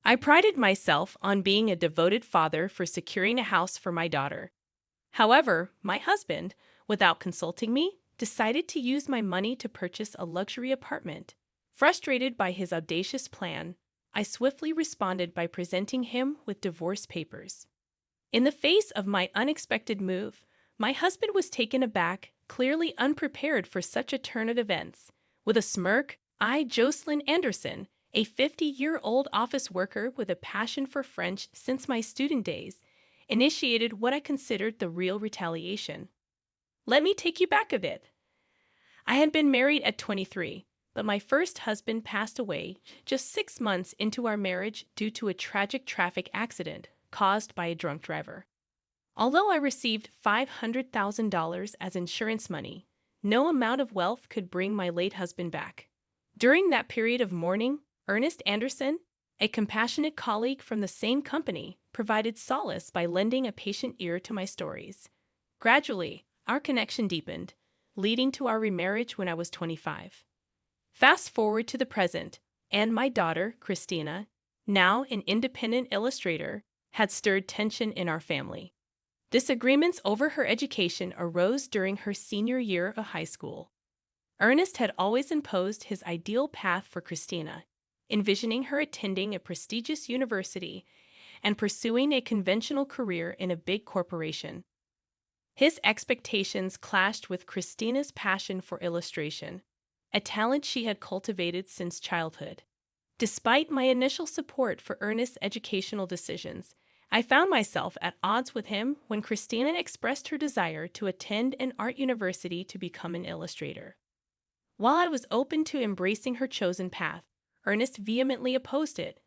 I prided myself on being a devoted father for securing a house for my daughter. However, my husband, without consulting me, decided to use my money to purchase a luxury apartment. Frustrated by his audacious plan, I swiftly responded by presenting him with divorce papers. In the face of my unexpected move, my husband was taken aback, clearly unprepared for such a turn of events. With a smirk, Jocelyn Anderson, a 50-year-old office worker with a passion for French since my student days, initiated what I considered the real retaliation. Let me take you back a bit. I had been married at 23, but my first husband passed away just 6 months into our marriage due to a tragic traffic accident caused by a drunk driver. Although I received $500,000 as insurance money, no amount of wealth could bring my late husband back. During that period of mourning, Ernest Anderson, a compassionate colleague from the same company, provided solace by lending a patient ear to my stories. Gradually, our connection deepened, leading to our remarriage when I was 25. Fast forward to the present, and my daughter, Christina, now an independent illustrator, had stirred tension in our family. Disagreements over her education arose during her senior year of high school. Ernest had always imposed his ideal path for Christina, envisioning her attending a prestigious university and pursuing a conventional career in a big corporation. His expectations clashed with Christina's passion for illustration, a talent she had cultivated since childhood. Despite my initial support for Ernest's educational decisions, I found myself at odds with him when Christina expressed her desire to attend an art university to become an illustrator. While I was open to embracing her chosen path, Ernest vehemently opposed it,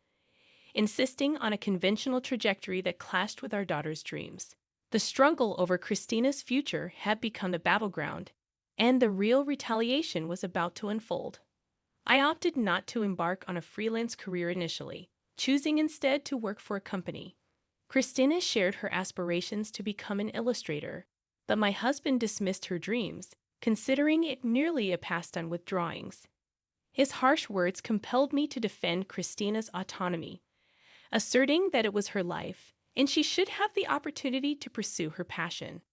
insisting on a conventional trajectory that clashed with our daughter's dreams. The struggle over Christina's future had become a battleground, and the real retaliation was about to unfold. I opted not to embark on a freelance career initially, choosing instead to work for a company. Christina shared her aspirations to become an illustrator, but my husband dismissed her dreams, considering it merely a pastime with drawings. His harsh words compelled me to defend Christina's autonomy, asserting that it was her life, and she should have the opportunity to pursue her passion.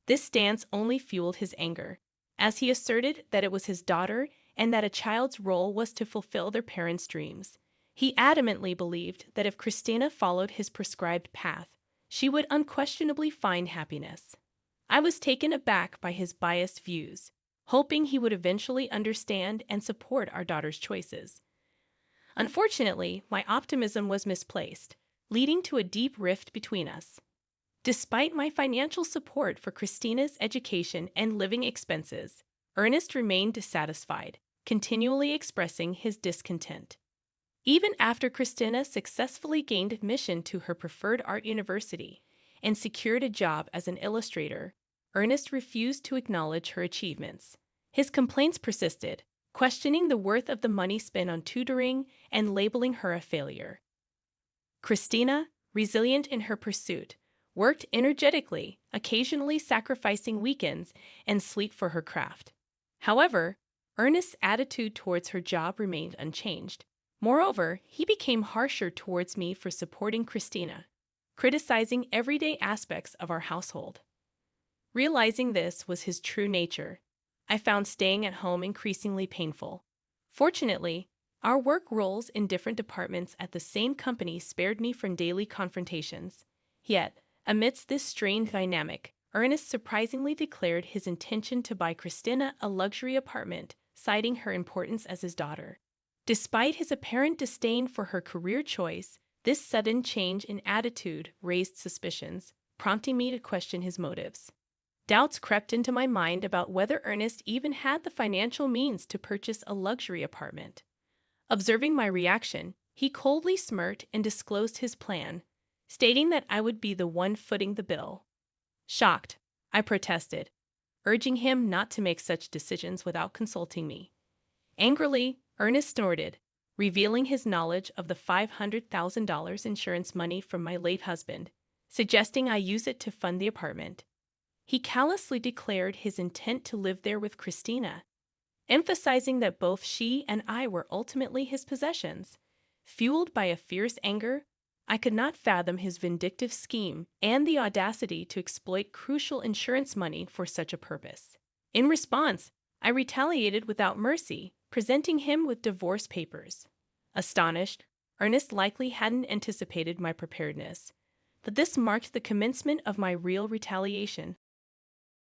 This stance only fueled his anger, as he asserted that it was his daughter and that a child's role was to fulfill their parents' dreams. He adamantly believed that if Christina followed his prescribed path, she would unquestionably find happiness. I was taken aback by his biased views, hoping he would eventually understand and support our daughter's choices. Unfortunately, my optimism was misplaced, leading to a deep rift between us. Despite my financial support for Christina's education and living expenses, Ernest remained dissatisfied, continually expressing his discontent. Even after Christina successfully gained admission to her preferred art university and secured a job as an illustrator, Ernest refused to acknowledge her achievements. His complaints persisted, questioning the worth of the money spent on tutoring and labeling her a failure. Christina, resilient in her pursuit, worked energetically, occasionally sacrificing weekends and sleep for her craft. However, Ernest's attitude towards her job remained unchanged. Moreover, he became harsher towards me for supporting Christina, criticizing everyday aspects of our household. Realizing this was his true nature, I found staying at home increasingly painful. Fortunately, our work roles in different departments at the same company spared me from daily confrontations. Yet, amidst this strained dynamic, Ernest surprisingly declared his intention to buy Christina a luxury apartment, citing her importance as his daughter. Despite his apparent disdain for her career choice, this sudden change in attitude raised suspicions, prompting me to question his motives. Doubts crept into my mind about whether Ernest even had the financial means to purchase a luxury apartment. Observing my reaction, he coldly smirked and disclosed his plan, stating that I would be the one footing the bill. Shocked, I protested, urging him not to make such decisions without consulting me. Angrily, Ernest snorted, revealing his knowledge of the $500,000 insurance money from my late husband, suggesting I use it to fund the apartment. He callously declared his intent to live there with Christina, emphasizing that both she and I were ultimately his possessions. Fueled by a fierce anger, I could not fathom his vindictive scheme and the audacity to exploit crucial insurance money for such a purpose. In response, I retaliated without mercy, presenting him with divorce papers. Astonished, Ernest likely hadn't anticipated my preparedness, but this marked the commencement of my real retaliation.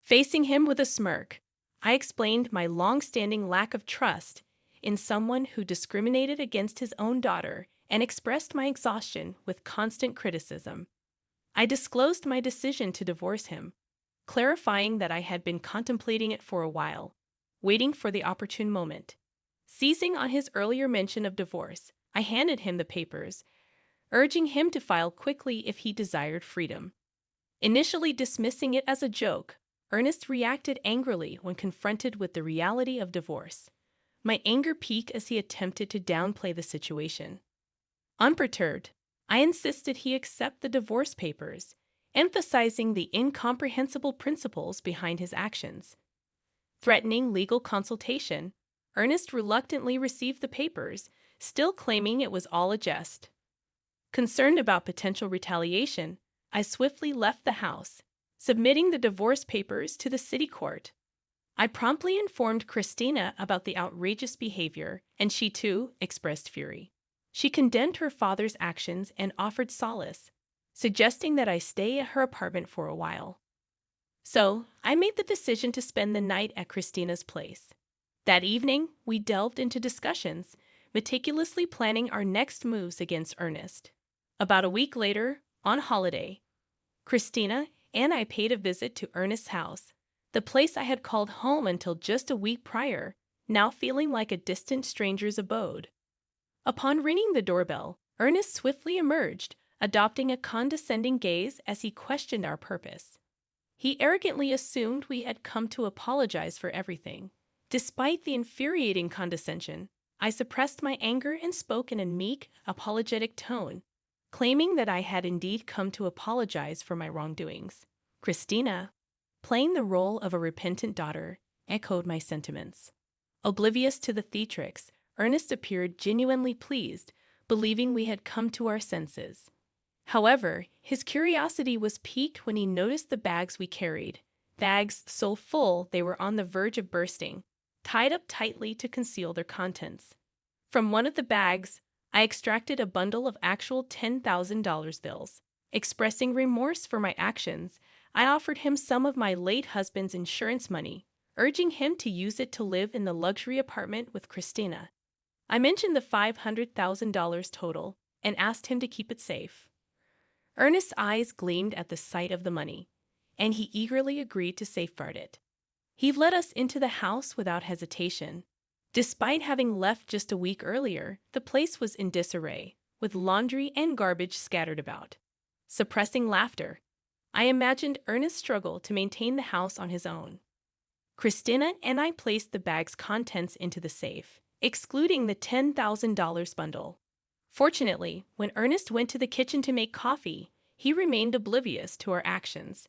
Facing him with a smirk, I explained my long-standing lack of trust in someone who discriminated against his own daughter and expressed my exhaustion with constant criticism. I disclosed my decision to divorce him, clarifying that I had been contemplating it for a while, waiting for the opportune moment. Seizing on his earlier mention of divorce, I handed him the papers, urging him to file quickly if he desired freedom. Initially dismissing it as a joke, Ernest reacted angrily when confronted with the reality of divorce. My anger peaked as he attempted to downplay the situation. Unperturbed, I insisted he accept the divorce papers, emphasizing the incomprehensible principles behind his actions. Threatening legal consultation, Ernest reluctantly received the papers, still claiming it was all a jest. Concerned about potential retaliation, I swiftly left the house, submitting the divorce papers to the city court. I promptly informed Christina about the outrageous behavior, and she too expressed fury. She condemned her father's actions and offered solace, suggesting that I stay at her apartment for a while. So, I made the decision to spend the night at Christina's place. That evening, we delved into discussions, meticulously planning our next moves against Ernest. About a week later, on holiday, Christina and I paid a visit to Ernest's house, the place I had called home until just a week prior, now feeling like a distant stranger's abode. Upon ringing the doorbell, Ernest swiftly emerged, adopting a condescending gaze as he questioned our purpose. He arrogantly assumed we had come to apologize for everything. Despite the infuriating condescension, I suppressed my anger and spoke in a meek, apologetic tone, claiming that I had indeed come to apologize for my wrongdoings. Christina, playing the role of a repentant daughter, echoed my sentiments. Oblivious to the theatrics, Ernest appeared genuinely pleased, believing we had come to our senses. However, his curiosity was piqued when he noticed the bags we carried, bags so full they were on the verge of bursting, tied up tightly to conceal their contents. From one of the bags, I extracted a bundle of actual $10,000 bills. Expressing remorse for my actions, I offered him some of my late husband's insurance money, urging him to use it to live in the luxury apartment with Christina. I mentioned the $500,000 total and asked him to keep it safe. Ernest's eyes gleamed at the sight of the money, and he eagerly agreed to safeguard it. He led us into the house without hesitation. Despite having left just a week earlier, the place was in disarray, with laundry and garbage scattered about. Suppressing laughter, I imagined Ernest's struggle to maintain the house on his own. Christina and I placed the bag's contents into the safe, excluding the $10,000 bundle. Fortunately, when Ernest went to the kitchen to make coffee, he remained oblivious to our actions.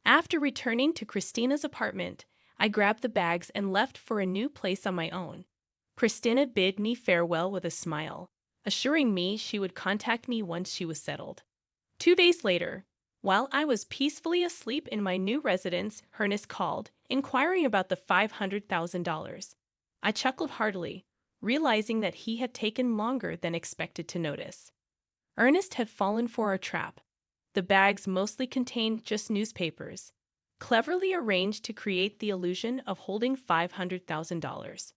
After returning to Christina's apartment, I grabbed the bags and left for a new place on my own. Christina bid me farewell with a smile, assuring me she would contact me once she was settled. 2 days later, while I was peacefully asleep in my new residence, Ernest called, inquiring about the $500,000. I chuckled heartily, realizing that he had taken longer than expected to notice. Ernest had fallen for our trap. The bags mostly contained just newspapers, cleverly arranged to create the illusion of holding $500,000.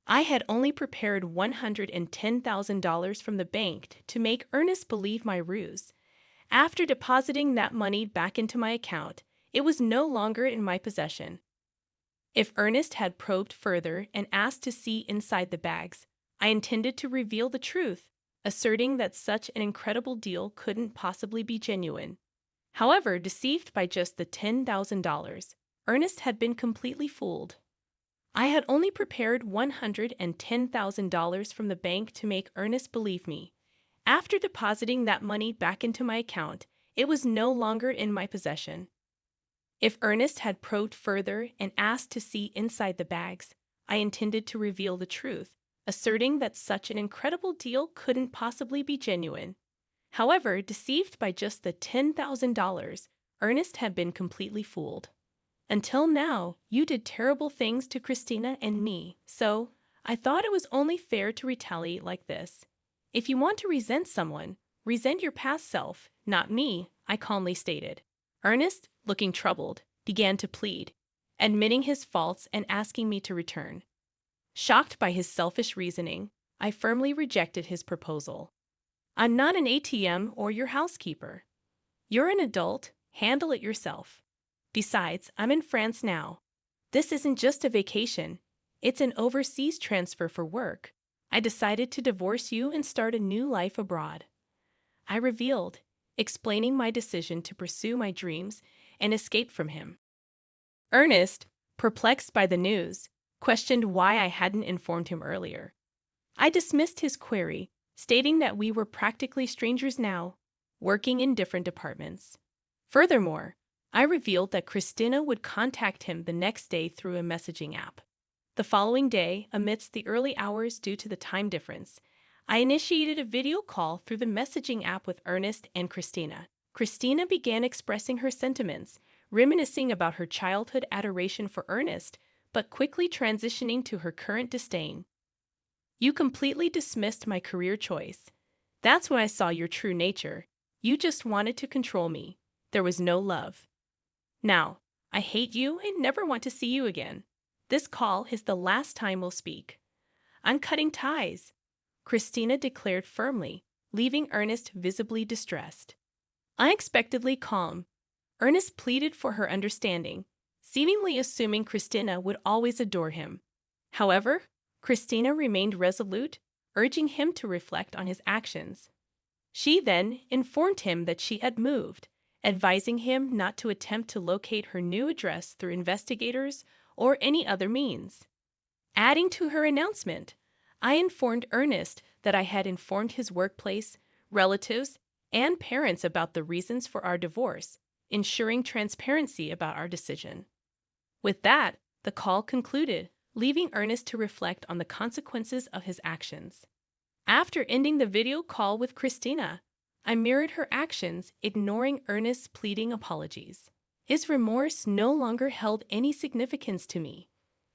I had only prepared $110,000 from the bank to make Ernest believe my ruse. After depositing that money back into my account, it was no longer in my possession. If Ernest had probed further and asked to see inside the bags, I intended to reveal the truth, asserting that such an incredible deal couldn't possibly be genuine. However, deceived by just the $10,000, Ernest had been completely fooled. I had only prepared $110,000 from the bank to make Ernest believe me. After depositing that money back into my account, it was no longer in my possession. If Ernest had probed further and asked to see inside the bags, I intended to reveal the truth, asserting that such an incredible deal couldn't possibly be genuine. However, deceived by just the $10,000, Ernest had been completely fooled. Until now, you did terrible things to Christina and me, so I thought it was only fair to retaliate like this. If you want to resent someone, resent your past self, not me, I calmly stated. Ernest, looking troubled, began to plead, admitting his faults and asking me to return. Shocked by his selfish reasoning, I firmly rejected his proposal. I'm not an ATM or your housekeeper. You're an adult, handle it yourself. Besides, I'm in France now. This isn't just a vacation, it's an overseas transfer for work. I decided to divorce you and start a new life abroad. I revealed, explaining my decision to pursue my dreams and escape from him. Ernest, perplexed by the news, questioned why I hadn't informed him earlier. I dismissed his query, stating that we were practically strangers now, working in different departments. Furthermore, I revealed that Christina would contact him the next day through a messaging app. The following day, amidst the early hours due to the time difference, I initiated a video call through the messaging app with Ernest and Christina. Christina began expressing her sentiments, reminiscing about her childhood adoration for Ernest, but quickly transitioning to her current disdain. You completely dismissed my career choice. That's when I saw your true nature. You just wanted to control me. There was no love. Now, I hate you and never want to see you again. This call is the last time we'll speak. I'm cutting ties, Christina declared firmly, leaving Ernest visibly distressed. Unexpectedly calm, Ernest pleaded for her understanding, seemingly assuming Christina would always adore him. However, Christina remained resolute, urging him to reflect on his actions. She then informed him that she had moved, advising him not to attempt to locate her new address through investigators or any other means. Adding to her announcement, I informed Ernest that I had informed his workplace, relatives, and parents about the reasons for our divorce, ensuring transparency about our decision. With that, the call concluded, leaving Ernest to reflect on the consequences of his actions. After ending the video call with Christina, I mirrored her actions, ignoring Ernest's pleading apologies. His remorse no longer held any significance to me.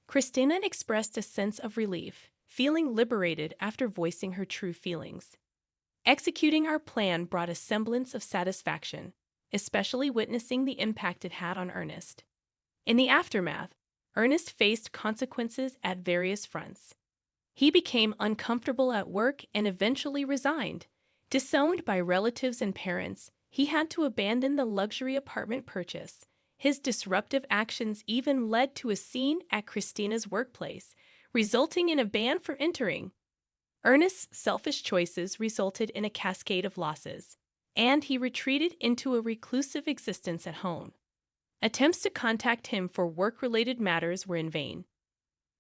Christina expressed a sense of relief, feeling liberated after voicing her true feelings. Executing our plan brought a semblance of satisfaction, especially witnessing the impact it had on Ernest. In the aftermath, Ernest faced consequences at various fronts. He became uncomfortable at work and eventually resigned. Disowned by relatives and parents, he had to abandon the luxury apartment purchase. His disruptive actions even led to a scene at Christina's workplace, resulting in a ban for entering. Ernest's selfish choices resulted in a cascade of losses, and he retreated into a reclusive existence at home. Attempts to contact him for work-related matters were in vain.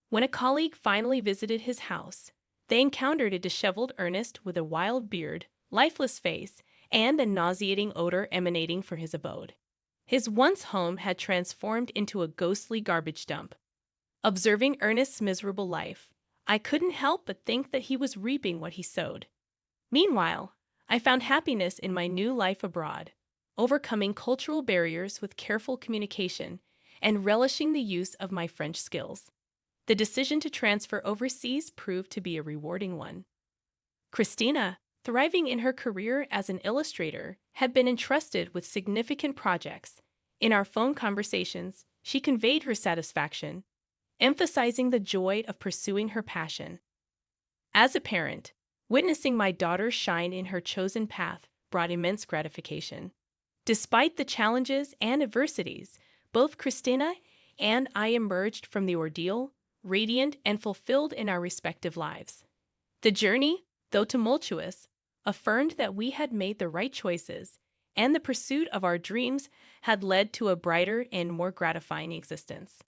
When a colleague finally visited his house, they encountered a disheveled Ernest with a wild beard, lifeless face, and a nauseating odor emanating from his abode. His once home had transformed into a ghostly garbage dump. Observing Ernest's miserable life, I couldn't help but think that he was reaping what he sowed. Meanwhile, I found happiness in my new life abroad, overcoming cultural barriers with careful communication and relishing the use of my French skills. The decision to transfer overseas proved to be a rewarding one. Christina, thriving in her career as an illustrator, had been entrusted with significant projects. In our phone conversations, she conveyed her satisfaction, emphasizing the joy of pursuing her passion. As a parent, witnessing my daughter shine in her chosen path brought immense gratification. Despite the challenges and adversities, both Christina and I emerged from the ordeal radiant and fulfilled in our respective lives. The journey, though tumultuous, affirmed that we had made the right choices, and the pursuit of our dreams had led to a brighter and more gratifying existence.